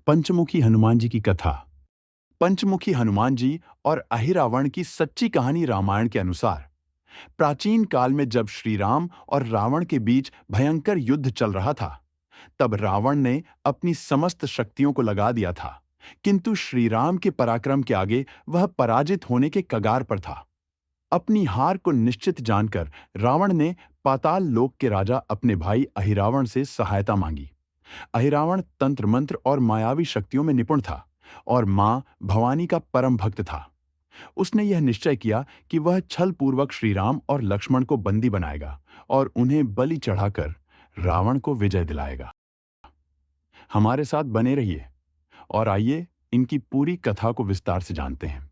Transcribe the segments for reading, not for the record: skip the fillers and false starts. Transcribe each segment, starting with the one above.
पंचमुखी हनुमान जी की कथा। पंचमुखी हनुमान जी और अहिरावण की सच्ची कहानी रामायण के अनुसार प्राचीन काल में जब श्री राम और रावण के बीच भयंकर युद्ध चल रहा था, तब रावण ने अपनी समस्त शक्तियों को लगा दिया था, किंतु श्री राम के पराक्रम के आगे वह पराजित होने के कगार पर था। अपनी हार को निश्चित जानकर रावण ने पाताल लोक के राजा अपने भाई अहिरावण से सहायता मांगी। अहिरावण तंत्र मंत्र और मायावी शक्तियों में निपुण था और मां भवानी का परम भक्त था। उसने यह निश्चय किया कि वह छल पूर्वक श्री राम और लक्ष्मण को बंदी बनाएगा और उन्हें बलि चढ़ाकर रावण को विजय दिलाएगा। हमारे साथ बने रहिए और आइए इनकी पूरी कथा को विस्तार से जानते हैं।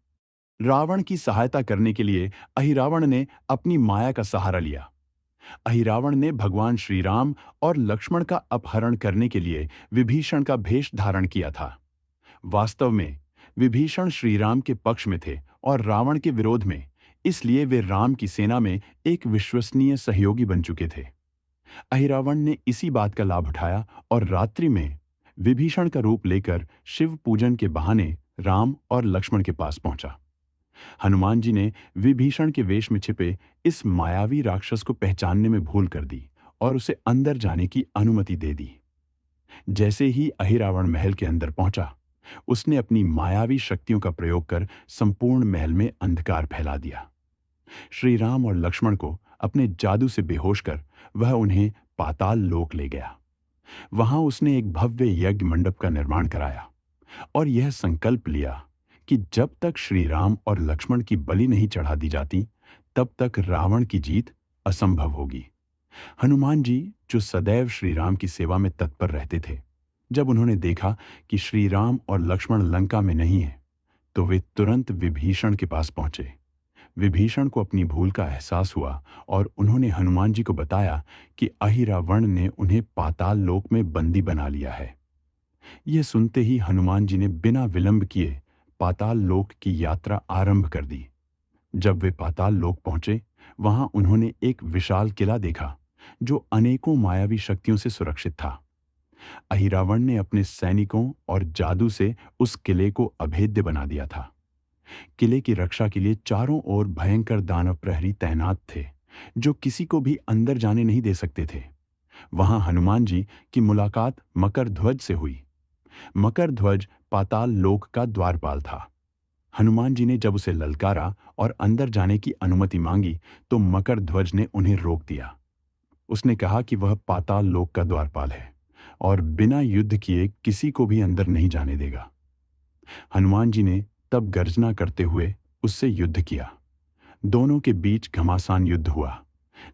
रावण की सहायता करने के लिए अहिरावण ने अपनी माया का सहारा लिया। अहिरावण ने भगवान श्री राम और लक्ष्मण का अपहरण करने के लिए विभीषण का भेष धारण किया था। वास्तव में विभीषण श्री राम के पक्ष में थे और रावण के विरोध में, इसलिए वे राम की सेना में एक विश्वसनीय सहयोगी बन चुके थे। अहिरावण ने इसी बात का लाभ उठाया और रात्रि में विभीषण का रूप लेकर शिव पूजन के बहाने राम और लक्ष्मण के पास पहुंचा। हनुमान जी ने विभीषण के वेश में छिपे इस मायावी राक्षस को पहचानने में भूल कर दी और उसे अंदर जाने की अनुमति दे दी। जैसे ही अहिरावण महल के अंदर पहुंचा, उसने अपनी मायावी शक्तियों का प्रयोग कर संपूर्ण महल में अंधकार फैला दिया। श्री राम और लक्ष्मण को अपने जादू से बेहोश कर वह उन्हें पाताल लोक ले गया। वहां उसने एक भव्य यज्ञ मंडप का निर्माण कराया और यह संकल्प लिया कि जब तक श्री राम और लक्ष्मण की बलि नहीं चढ़ा दी जाती, तब तक रावण की जीत असंभव होगी। हनुमान जी, जो सदैव श्री राम की सेवा में तत्पर रहते थे, जब उन्होंने देखा कि श्री राम और लक्ष्मण लंका में नहीं हैं, तो वे तुरंत विभीषण के पास पहुंचे। विभीषण को अपनी भूल का एहसास हुआ और उन्होंने हनुमान जी को बताया कि अहिरावण ने उन्हें पाताल लोक में बंदी बना लिया है। यह सुनते ही हनुमान जी ने बिना विलंब किए पाताल लोक की यात्रा आरंभ कर दी। जब वे पाताल लोक पहुंचे, वहां उन्होंने एक विशाल किला देखा जो अनेकों मायावी शक्तियों से सुरक्षित था। अहिरावण ने अपने सैनिकों और जादू से उस किले को अभेद्य बना दिया था। किले की रक्षा के लिए चारों ओर भयंकर दानव प्रहरी तैनात थे, जो किसी को भी अंदर जाने नहीं दे सकते थे। वहां हनुमान जी की मुलाकात मकर ध्वज से हुई। मकर ध्वज पाताल लोक का द्वारपाल था। हनुमान जी ने जब उसे ललकारा और अंदर जाने की अनुमति मांगी, तो मकर ध्वज ने उन्हें रोक दिया। उसने कहा कि वह पाताल लोक का द्वारपाल है और बिना युद्ध किए किसी को भी अंदर नहीं जाने देगा। हनुमान जी ने तब गर्जना करते हुए उससे युद्ध किया। दोनों के बीच घमासान युद्ध हुआ,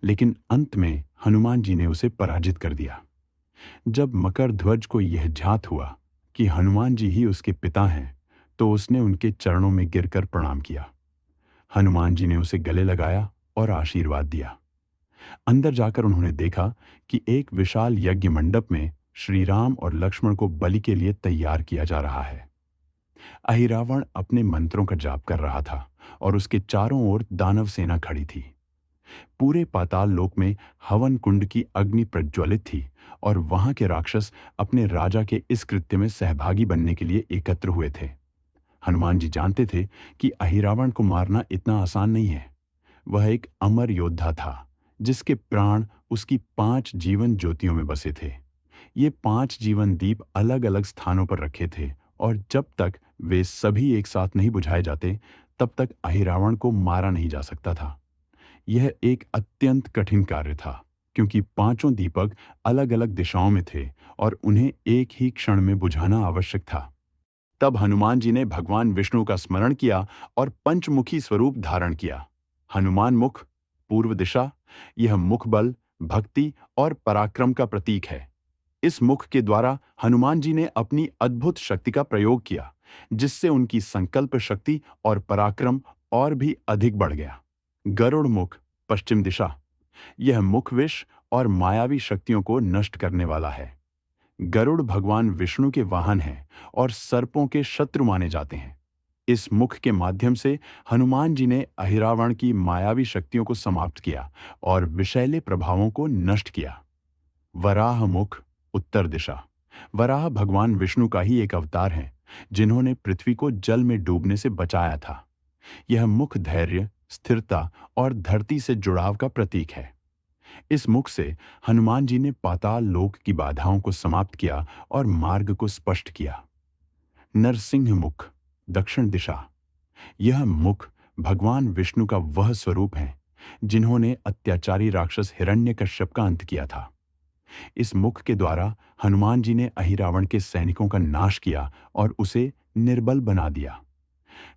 लेकिन अंत में हनुमान जी ने उसे पराजित कर दिया। जब मकर ध्वज को यह ज्ञात हुआ कि हनुमान जी ही उसके पिता हैं, तो उसने उनके चरणों में गिरकर प्रणाम किया। हनुमान जी ने उसे गले लगाया और आशीर्वाद दिया। अंदर जाकर उन्होंने देखा कि एक विशाल यज्ञ मंडप में श्री राम और लक्ष्मण को बलि के लिए तैयार किया जा रहा है। अहिरावण अपने मंत्रों का जाप कर रहा था और उसके चारों ओर दानव सेना खड़ी थी। पूरे पाताल लोक में हवन कुंड की अग्नि प्रज्वलित थी और वहां के राक्षस अपने राजा के इस कृत्य में सहभागी बनने के लिए एकत्र हुए थे। हनुमान जी जानते थे कि अहिरावण को मारना इतना आसान नहीं है। वह एक अमर योद्धा था, जिसके प्राण उसकी 5 जीवन ज्योतियों में बसे थे। ये 5 जीवन दीप अलग अलग स्थानों पर रखे थे और जब तक वे सभी एक साथ नहीं बुझाए जाते, तब तक अहिरावण को मारा नहीं जा सकता था। यह एक अत्यंत कठिन कार्य था, क्योंकि 5 दीपक अलग अलग दिशाओं में थे और उन्हें एक ही क्षण में बुझाना आवश्यक था। तब हनुमान जी ने भगवान विष्णु का स्मरण किया और पंचमुखी स्वरूप धारण किया। हनुमान मुख, पूर्व दिशा, यह मुख बल, भक्ति और पराक्रम का प्रतीक है। इस मुख के द्वारा हनुमान जी ने अपनी अद्भुत शक्ति का प्रयोग किया, जिससे उनकी संकल्प शक्ति और पराक्रम और भी अधिक बढ़ गया। गरुड़ मुख, पश्चिम दिशा, यह मुख विष और मायावी शक्तियों को नष्ट करने वाला है। गरुड़ भगवान विष्णु के वाहन हैं और सर्पों के शत्रु माने जाते हैं। इस मुख के माध्यम से हनुमान जी ने अहिरावण की मायावी शक्तियों को समाप्त किया और विषैले प्रभावों को नष्ट किया। वराह मुख, उत्तर दिशा, वराह भगवान विष्णु का ही एक अवतार है, जिन्होंने पृथ्वी को जल में डूबने से बचाया था। यह मुख धैर्य, स्थिरता और धरती से जुड़ाव का प्रतीक है। इस मुख से हनुमान जी ने पाताल लोक की बाधाओं को समाप्त किया और मार्ग को स्पष्ट किया। नरसिंह मुख, दक्षिण दिशा। यह मुख भगवान विष्णु का वह स्वरूप है जिन्होंने अत्याचारी राक्षस हिरण्यकश्यप का अंत किया था। इस मुख के द्वारा हनुमान जी ने अहिरावण के सैनिकों का नाश किया और उसे निर्बल बना दिया।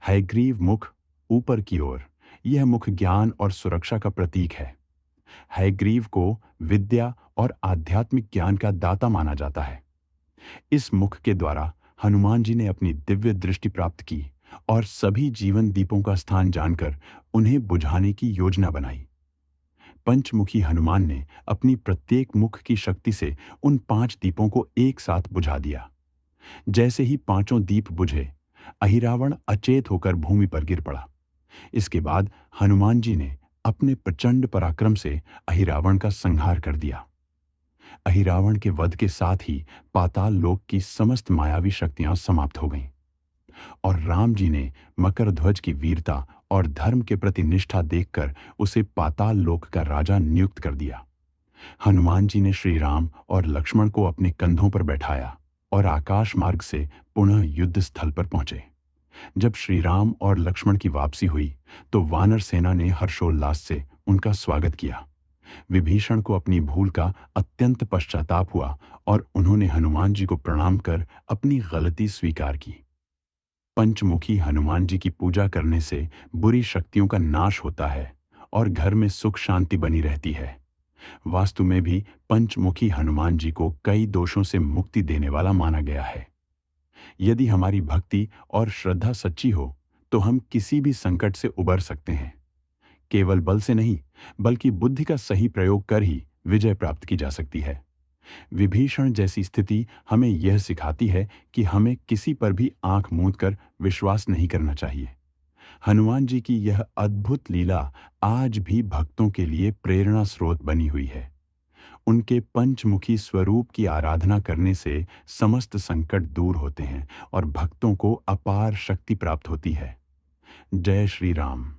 हयग्रीव मुख, ऊपर की ओर। यह मुख ज्ञान और सुरक्षा का प्रतीक है। हयग्रीव को विद्या और आध्यात्मिक ज्ञान का दाता माना जाता है। इस मुख के द्वारा हनुमान जी ने अपनी दिव्य दृष्टि प्राप्त की और सभी जीवन दीपों का स्थान जानकर उन्हें बुझाने की योजना बनाई। पंचमुखी हनुमान ने अपनी प्रत्येक मुख की शक्ति से उन 5 दीपों को एक साथ बुझा दिया। जैसे ही 5 दीप बुझे, अहिरावण अचेत होकर भूमि पर गिर पड़ा। इसके बाद हनुमान जी ने अपने प्रचंड पराक्रम से अहिरावण का संहार कर दिया। अहिरावण के वध के साथ ही पाताल लोक की समस्त मायावी शक्तियां समाप्त हो गईं और राम जी ने मकर ध्वज की वीरता और धर्म के प्रति निष्ठा देखकर उसे पाताल लोक का राजा नियुक्त कर दिया। हनुमान जी ने श्री राम और लक्ष्मण को अपने कंधों पर बैठाया और आकाश मार्ग से पुनः युद्ध स्थल पर पहुंचे। जब श्री राम और लक्ष्मण की वापसी हुई तो वानर सेना ने हर्षोल्लास से उनका स्वागत किया। विभीषण को अपनी भूल का अत्यंत पश्चाताप हुआ और उन्होंने हनुमान जी को प्रणाम कर अपनी गलती स्वीकार की। पंचमुखी हनुमान जी की पूजा करने से बुरी शक्तियों का नाश होता है और घर में सुख शांति बनी रहती है। वास्तु में भी पंचमुखी हनुमान जी को कई दोषों से मुक्ति देने वाला माना गया है। यदि हमारी भक्ति और श्रद्धा सच्ची हो तो हम किसी भी संकट से उबर सकते हैं। केवल बल से नहीं, बल्कि बुद्धि का सही प्रयोग कर ही विजय प्राप्त की जा सकती है। विभीषण जैसी स्थिति हमें यह सिखाती है कि हमें किसी पर भी आंख मूंद कर विश्वास नहीं करना चाहिए। हनुमान जी की यह अद्भुत लीला आज भी भक्तों के लिए प्रेरणा स्रोत बनी हुई है। उनके पंचमुखी स्वरूप की आराधना करने से समस्त संकट दूर होते हैं और भक्तों को अपार शक्ति प्राप्त होती है। जय श्री राम।